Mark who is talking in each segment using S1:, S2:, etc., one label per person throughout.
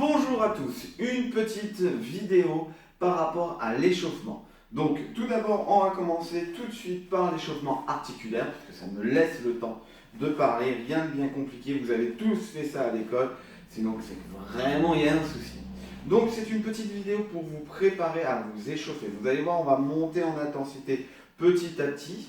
S1: Bonjour à tous, une petite vidéo par rapport à l'échauffement. Donc tout d'abord on va commencer tout de suite par l'échauffement articulaire parce que ça me laisse le temps de parler, rien de bien compliqué, vous avez tous fait ça à l'école, sinon c'est vraiment il y a un souci. Donc c'est une petite vidéo pour vous préparer à vous échauffer. Vous allez voir, on va monter en intensité petit à petit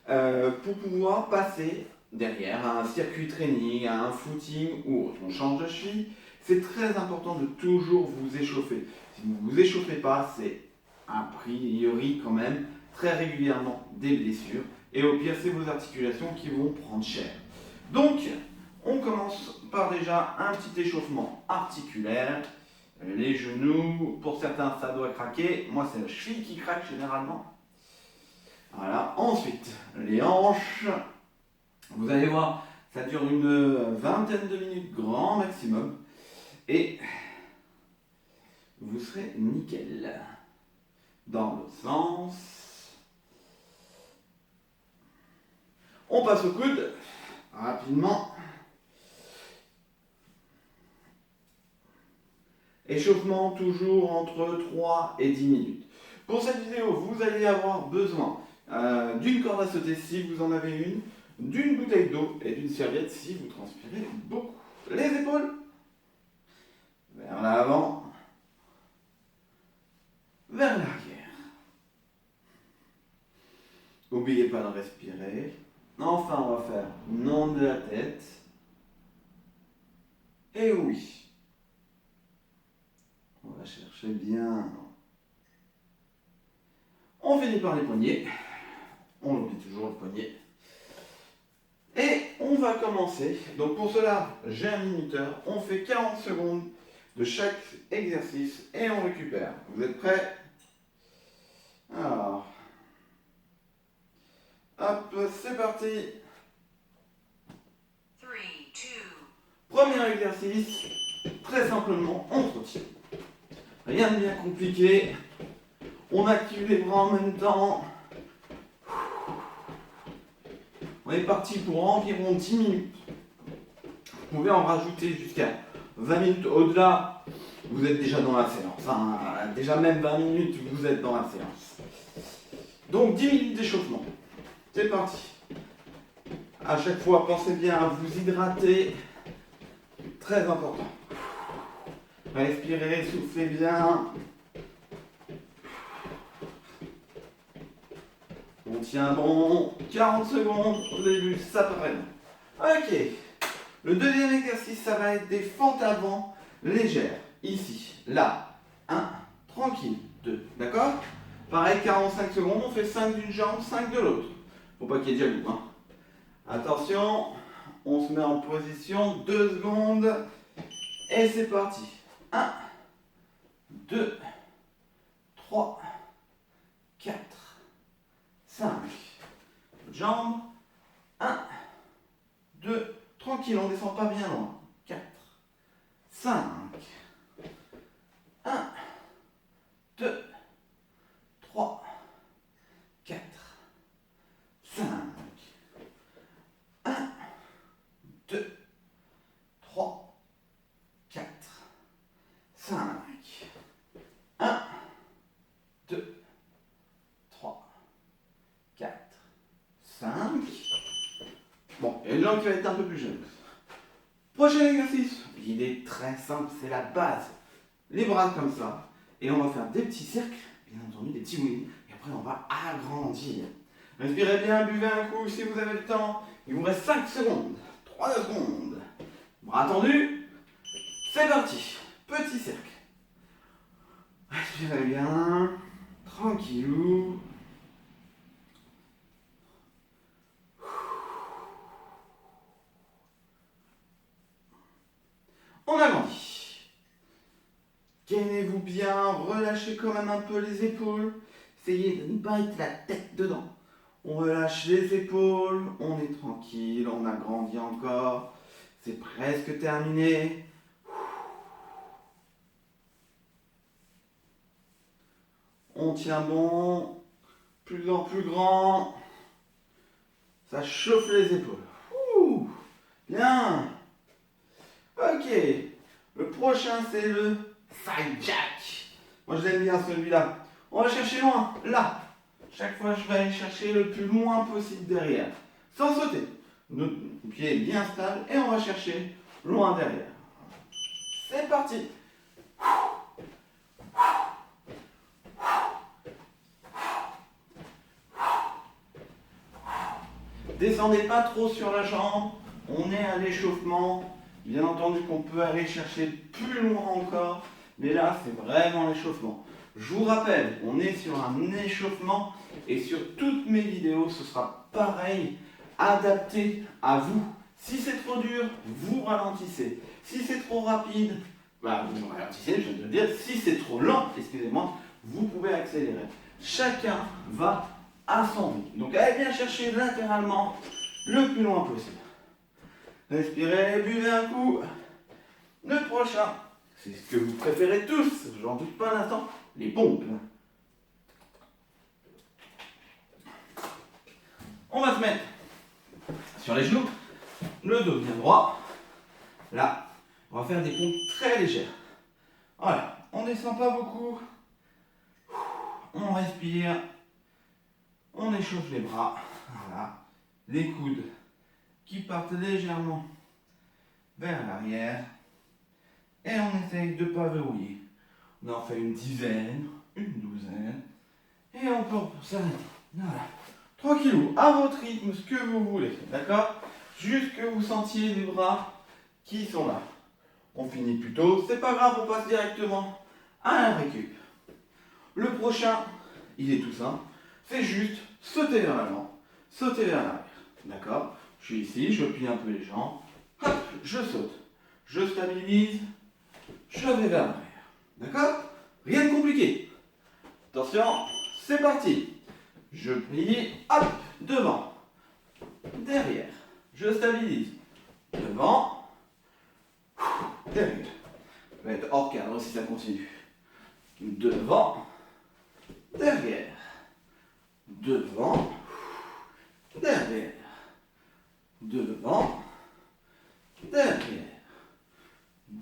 S1: pour pouvoir passer derrière à un circuit training, à un footing ou autre. On change de cheville. C'est très important de toujours vous échauffer. Si vous ne vous échauffez pas, c'est a priori quand même très régulièrement des blessures. Et au pire, c'est vos articulations qui vont prendre cher. Donc, on commence par déjà un petit échauffement articulaire. Les genoux, pour certains, ça doit craquer. Moi, c'est la cheville qui craque généralement. Voilà. Ensuite, les hanches. Vous allez voir, ça dure une vingtaine de minutes grand maximum. Et vous serez nickel. Dans l'autre sens. On passe au coude. Rapidement. Échauffement toujours entre 3 et 10 minutes. Pour cette vidéo, vous allez avoir besoin d'une corde à sauter si vous en avez une, d'une bouteille d'eau et d'une serviette si vous transpirez beaucoup. Les épaules vers l'avant, vers l'arrière. N'oubliez pas de respirer. Enfin, on va faire non de la tête. Et oui. On va chercher bien. On finit par les poignets. On oublie toujours le poignet. Et on va commencer. Donc pour cela, j'ai un minuteur. On fait 40 secondes de chaque exercice et on récupère. Vous êtes prêts? Alors, hop, c'est parti.
S2: 3, 2.
S1: Premier exercice, très simplement, on se retire. Rien de bien compliqué. On active les bras en même temps. On est parti pour environ 10 minutes. Vous pouvez en rajouter jusqu'à 20 minutes. Au-delà, vous êtes déjà dans la séance. Enfin, déjà même 20 minutes, vous êtes dans la séance. Donc 10 minutes d'échauffement. C'est parti. À chaque fois, pensez bien à vous hydrater. Très important. Respirez, soufflez bien. On tient bon. 40 secondes au début, ça paraît bon. Ok. Le deuxième exercice, ça va être des fentes avant légères. Ici, là. 1, tranquille. 2, d'accord? Pareil, 45 secondes, on fait 5 d'une jambe, 5 de l'autre. Faut pas qu'il y ait de jaloux. Hein. Attention, on se met en position, 2 secondes. Et c'est parti. 1, 2, 3, 4, 5. Jambes. 1, 2, tranquille, on ne descend pas bien loin. 4, 5. 1, 2, 3, 4, 5. 1, 2, 3, 4, 5. 1, 2, 3, 4, 5. Bon, il y a une jambe qui va être un peu plus jeune. Prochain exercice. Il est très simple, c'est la base. Les bras comme ça. Et on va faire des petits cercles, bien entendu, des petits wheelies. Et après, on va agrandir. Respirez bien, buvez un coup si vous avez le temps. Il vous reste 5 secondes. 3 secondes. Bras tendus. C'est parti. Petit cercle. Respirez bien. Tranquillou. On agrandit. Gainez-vous bien, relâchez quand même un peu les épaules. Essayez de ne pas être la tête dedans. On relâche les épaules, on est tranquille, on agrandit encore. C'est presque terminé. On tient bon, plus en plus grand. Ça chauffe les épaules. Ouh, bien. Ok. Le prochain, c'est le side jack. Moi, je l'aime bien celui-là. On va chercher loin, là. Chaque fois, je vais aller chercher le plus loin possible derrière, sans sauter. Notre pied est bien stable et on va chercher loin derrière. C'est parti. Descendez pas trop sur la jambe, on est à l'échauffement. Bien entendu qu'on peut aller chercher plus loin encore, mais là c'est vraiment l'échauffement. Je vous rappelle, on est sur un échauffement et sur toutes mes vidéos ce sera pareil, adapté à vous. Si c'est trop dur, vous ralentissez. Si c'est trop rapide, vous ralentissez, je viens de le dire. Si c'est trop lent, excusez-moi, vous pouvez accélérer. Chacun va à son rythme. Donc allez bien chercher latéralement le plus loin possible. Respirez, buvez un coup. Le prochain, c'est ce que vous préférez tous, j'en doute pas un instant, les pompes. On va se mettre sur les genoux, le dos bien droit. Là, on va faire des pompes très légères. Voilà, on ne descend pas beaucoup. On respire. On échauffe les bras. Voilà, les coudes qui partent légèrement vers l'arrière. Et on essaye de ne pas verrouiller. On en fait une dizaine, une douzaine. Et on peut s'arrêter. Voilà. Tranquillou, à votre rythme, ce que vous voulez. D'accord? Juste que vous sentiez les bras qui sont là. On finit plus tôt. C'est pas grave, on passe directement à un récup. Le prochain, il est tout simple. C'est juste sauter vers l'avant, sauter vers l'arrière. D'accord? Je suis ici, je plie un peu les jambes. Hop, je saute. Je stabilise. Je vais vers l'arrière. D'accord? Rien de compliqué. Attention, c'est parti. Je plie, hop, devant. Derrière. Je stabilise. Devant. Derrière. Je vais être hors cadre si ça continue. Devant. Derrière. Devant. Derrière. Devant. Derrière.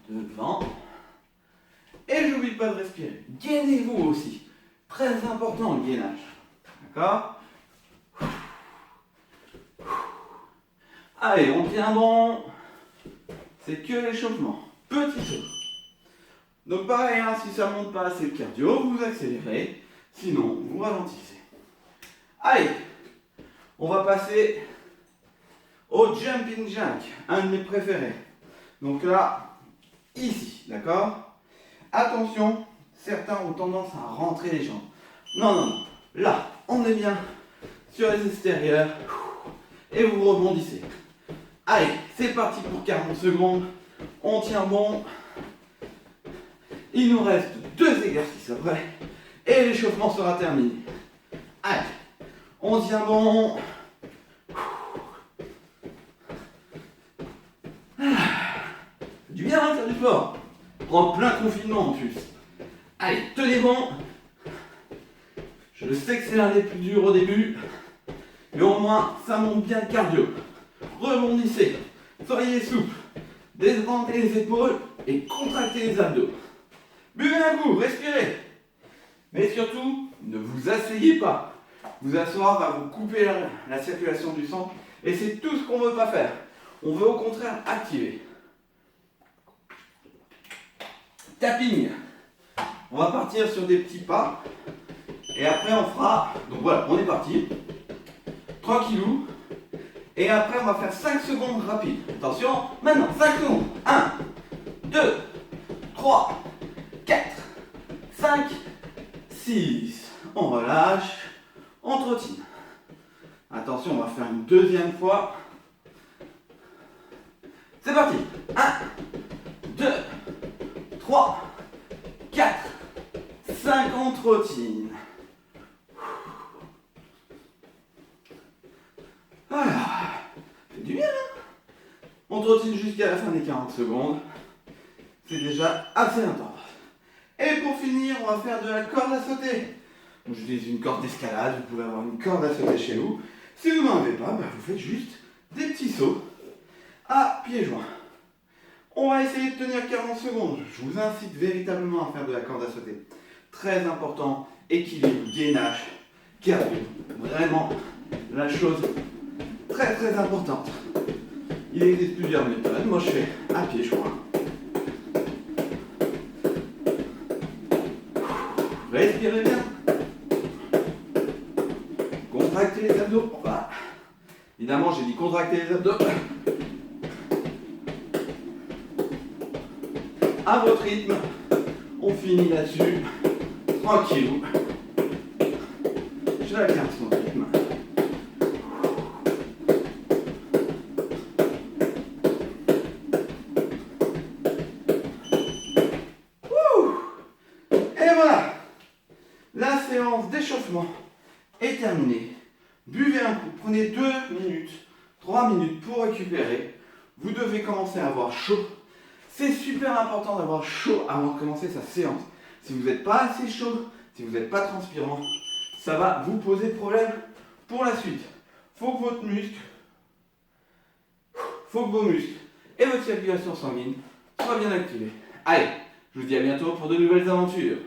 S1: Devant. Et j'oublie pas de respirer. Gainez-vous aussi. Très important le gainage. D'accord? Allez, on tient bon. C'est que l'échauffement. Petit saut. Donc pareil, hein, si ça ne monte pas assez le cardio, vous accélérez. Sinon, vous ralentissez. Allez, on va passer au jumping jack, un de mes préférés. Donc là, ici, d'accord? Attention, certains ont tendance à rentrer les jambes. Non, non, non. Là, on est bien sur les extérieurs. Et vous rebondissez. Allez, c'est parti pour 40 secondes. On tient bon. Il nous reste 2 exercices après. Et l'échauffement sera terminé. Allez, on tient bon. C'est du bien hein, faire du sport. En plein confinement en plus. Allez, tenez bon. Je sais que c'est l'un des plus durs au début. Mais au moins, ça monte bien le cardio. Rebondissez. Soyez souple. Détendez les épaules et contractez les abdos. Buvez un coup, respirez. Mais surtout, ne vous asseyez pas. Vous asseoir va vous couper la circulation du sang. Et c'est tout ce qu'on ne veut pas faire. On veut au contraire activer. Tapping. On va partir sur des petits pas. Et après on fera... Donc voilà, on est parti. Tranquillou. Et après on va faire 5 secondes rapides. Attention, maintenant 5 secondes. 1, 2, 3, 4, 5, 6. On relâche. On trottine. Attention, on va faire une deuxième fois. C'est parti. 1, 2, 3, 4, 5, on trottine. Voilà. C'est du bien, hein? On trottine jusqu'à la fin des 40 secondes. C'est déjà assez intense. Et pour finir, on va faire de la corde à sauter. Donc, j'utilise une corde d'escalade, vous pouvez avoir une corde à sauter chez vous. Si vous n'en avez pas, vous faites juste des petits sauts à pieds joints. On va essayer de tenir 40 secondes. Je vous incite véritablement à faire de la corde à sauter. Très important, équilibre, gainage, cardio. Vraiment la chose très très importante. Il existe plusieurs méthodes. Moi je fais à pied, je crois. Respirez bien. Contractez les abdos. Voilà. Évidemment, j'ai dit contracter les abdos. À votre rythme. On finit là-dessus. Tranquille. Chacun son rythme. Et voilà. La séance d'échauffement est terminée. Buvez un coup. Prenez 2 minutes, 3 minutes pour récupérer. Vous devez commencer à avoir chaud. C'est super important d'avoir chaud avant de commencer sa séance. Si vous n'êtes pas assez chaud, si vous n'êtes pas transpirant, ça va vous poser problème pour la suite. Faut que vos muscles et votre circulation sanguine soient bien activés. Allez, je vous dis à bientôt pour de nouvelles aventures.